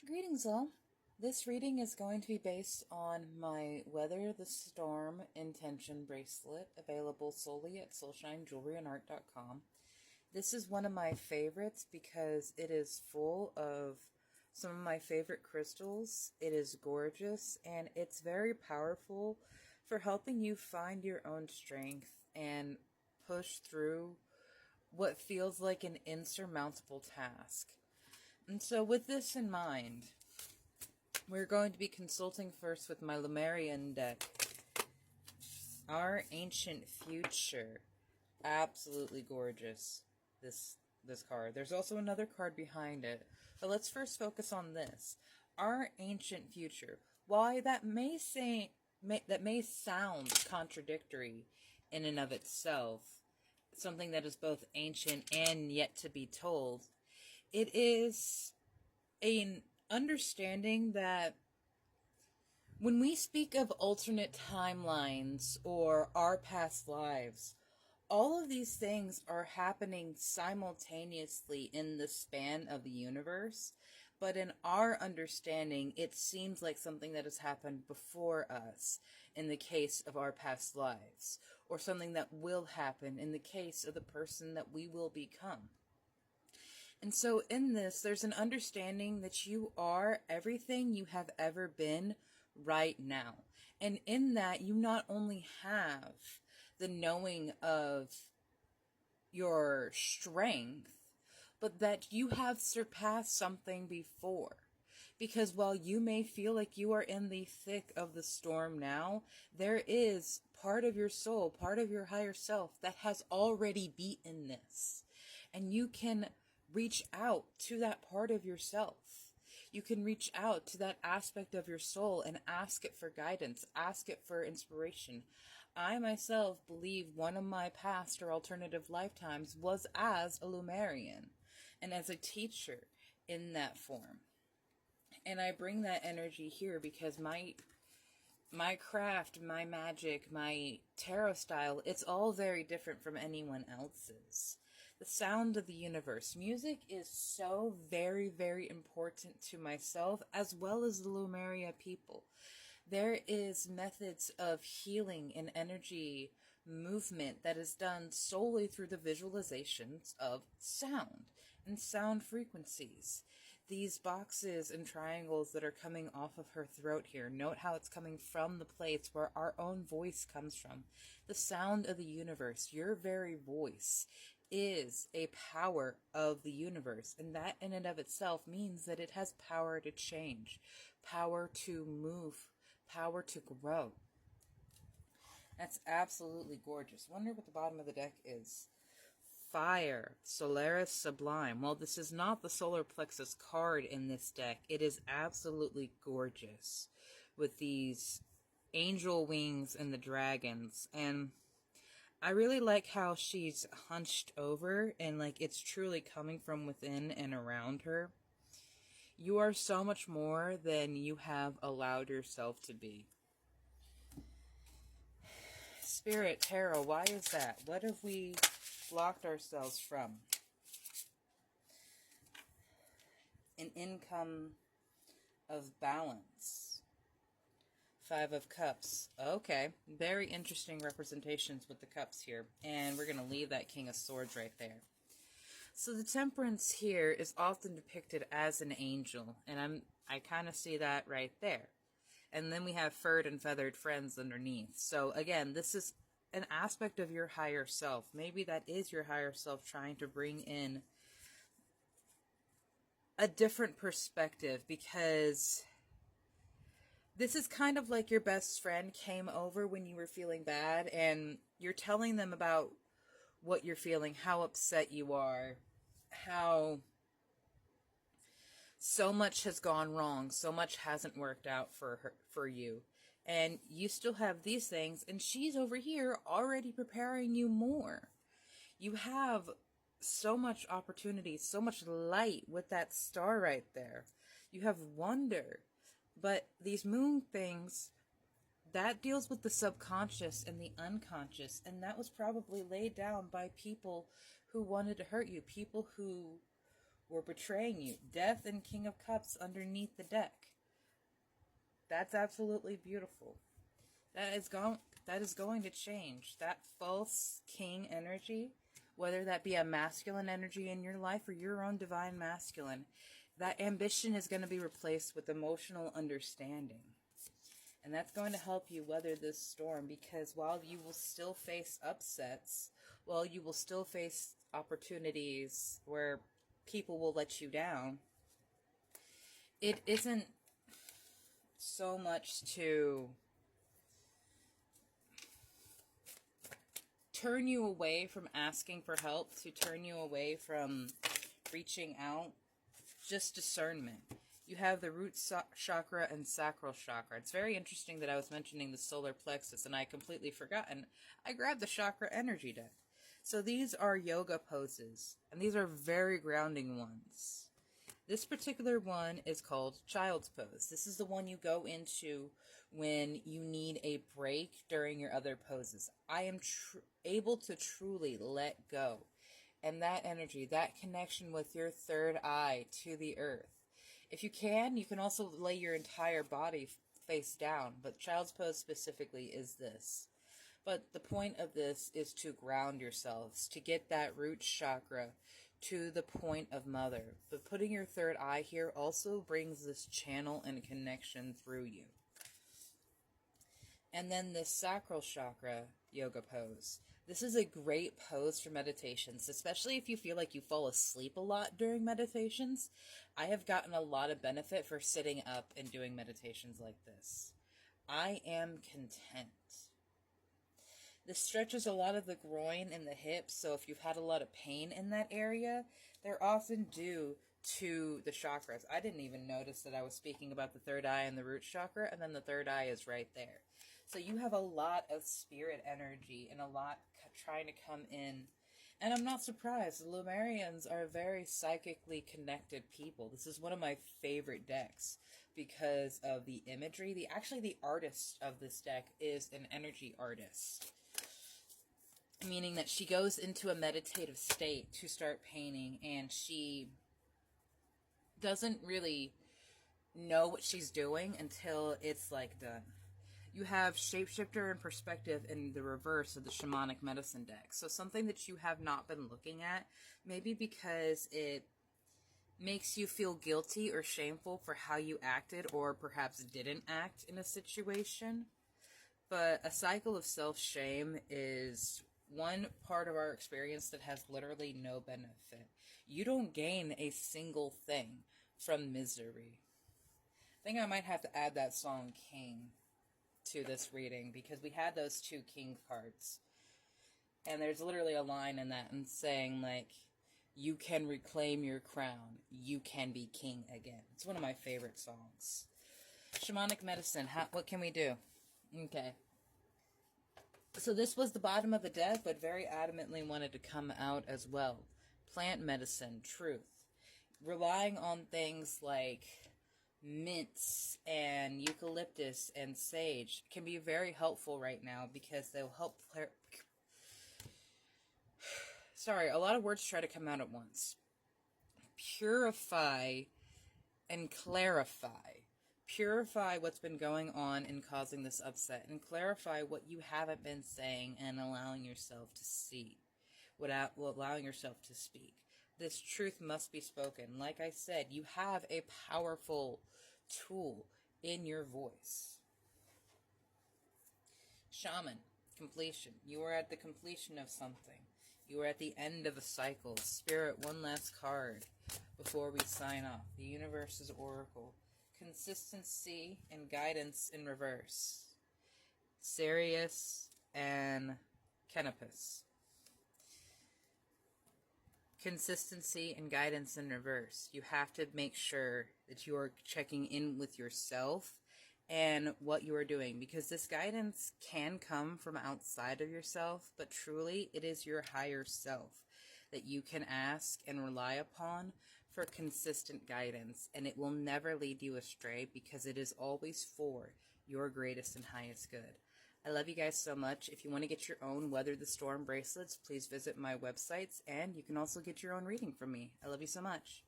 Greetings, all. This reading is going to be based on my Weather the Storm Intention bracelet, available solely at soulshinejewelryandart.com. This is one of my favorites because it is full of some of my favorite crystals. It is gorgeous and it's very powerful for helping you find your own strength and push through what feels like an insurmountable task. And so with this in mind, we're going to be consulting first with my Lemurian deck. Our Ancient Future. Absolutely gorgeous, this card. There's also another card behind it. But let's first focus on this. Our Ancient Future. Why that may sound contradictory in and of itself, something that is both ancient and yet to be told, it is an understanding that when we speak of alternate timelines or our past lives, all of these things are happening simultaneously in the span of the universe, but in our understanding, it seems like something that has happened before us in the case of our past lives, or something that will happen in the case of the person that we will become. And so in this, there's an understanding that you are everything you have ever been right now. And in that, you not only have the knowing of your strength, but that you have surpassed something before. Because while you may feel like you are in the thick of the storm now, there is part of your soul, part of your higher self that has already beaten this. And you can reach out to that part of yourself. You can reach out to that aspect of your soul and ask it for guidance, ask it for inspiration. I myself believe one of my past or alternative lifetimes was as a Lemurian and as a teacher in that form. And I bring that energy here because my craft, my magic, my tarot style, it's all very different from anyone else's. The sound of the universe. Music is so very, very important to myself as well as the Lemuria people. There is methods of healing and energy movement that is done solely through the visualizations of sound and sound frequencies. These boxes and triangles that are coming off of her throat here, note how it's coming from the place where our own voice comes from. The sound of the universe, your very voice, is a power of the universe, and that in and of itself means that it has power to change, power to move, power to grow. That's absolutely gorgeous. Wonder what the bottom of the deck is. Fire, Solaris Sublime. Well, this is not the solar plexus card in this deck. It is absolutely gorgeous with these angel wings and the dragons. And I really like how she's hunched over and like it's truly coming from within and around her. You are so much more than you have allowed yourself to be. Spirit, Tarot, why is that? What have we blocked ourselves from? An income of balance. Five of Cups. Okay, very interesting representations with the cups here. And we're going to leave that King of Swords right there. So the Temperance here is often depicted as an angel, and I kind of see that right there. And then we have furred and feathered friends underneath. So again, this is an aspect of your higher self. Maybe that is your higher self trying to bring in a different perspective, because this is kind of like your best friend came over when you were feeling bad and you're telling them about what you're feeling, how upset you are, how so much has gone wrong, so much hasn't worked out for you. And you still have these things, and she's over here already preparing you more. You have so much opportunity, so much light with that star right there. You have wonder. But these moon things, that deals with the subconscious and the unconscious. And that was probably laid down by people who wanted to hurt you. People who were betraying you. Death and King of Cups underneath the deck. That's absolutely beautiful. That is going to change. That false king energy, whether that be a masculine energy in your life or your own divine masculine, that ambition is going to be replaced with emotional understanding. And that's going to help you weather this storm, because while you will still face upsets, while you will still face opportunities where people will let you down, it isn't so much to turn you away from asking for help, to turn you away from reaching out. Just discernment. You have the root chakra and sacral chakra. It's very interesting that I was mentioning the solar plexus and I completely forgotten. I grabbed the chakra energy deck. So these are yoga poses, and these are very grounding ones. This particular one is called Child's Pose. This is the one you go into when you need a break during your other poses. I am able to truly let go. And that energy, that connection with your third eye to the earth. If you can also lay your entire body face down, but Child's Pose specifically is this. But the point of this is to ground yourselves, to get that root chakra to the point of mother. But putting your third eye here also brings this channel and connection through you. And then the sacral chakra yoga pose. This is a great pose for meditations, especially if you feel like you fall asleep a lot during meditations. I have gotten a lot of benefit for sitting up and doing meditations like this. I am content. This stretches a lot of the groin and the hips, so if you've had a lot of pain in that area, they're often due to the chakras. I didn't even notice that I was speaking about the third eye and the root chakra, and then the third eye is right there. So you have a lot of spirit energy and a lot trying to come in. And I'm not surprised. The Lemurians are very psychically connected people. This is one of my favorite decks because of the imagery. Actually, the artist of this deck is an energy artist, meaning that she goes into a meditative state to start painting, and she doesn't really know what she's doing until it's like done. You have Shapeshifter and Perspective in the reverse of the Shamanic Medicine deck. So something that you have not been looking at, maybe because it makes you feel guilty or shameful for how you acted or perhaps didn't act in a situation. But a cycle of self-shame is one part of our experience that has literally no benefit. You don't gain a single thing from misery. I think I might have to add that song King to this reading, because we had those two king cards, and there's literally a line in that and saying, like, you can reclaim your crown, you can be king again. It's one of my favorite songs. Shamanic Medicine, what can we do? Okay, so this was the bottom of the deck, but very adamantly wanted to come out as well. Plant medicine, truth, relying on things like mints and eucalyptus and sage can be very helpful right now, because they'll help sorry, a lot of words try to come out at once. Purify and clarify. Purify what's been going on and causing this upset, and clarify what you haven't been saying and allowing yourself to see, without allowing yourself to speak. This truth must be spoken. Like I said, you have a powerful tool in your voice. Shaman, completion. You are at the completion of something. You are at the end of a cycle. Spirit, one last card before we sign off. The Universe's Oracle. Consistency and guidance in reverse. Sirius and Canopus. Consistency and guidance in reverse. You have to make sure that you are checking in with yourself and what you are doing, because this guidance can come from outside of yourself, but truly it is your higher self that you can ask and rely upon for consistent guidance, and it will never lead you astray, because it is always for your greatest and highest good. I love you guys so much. If you want to get your own Weather the Storm bracelets, please visit my websites, and you can also get your own reading from me. I love you so much.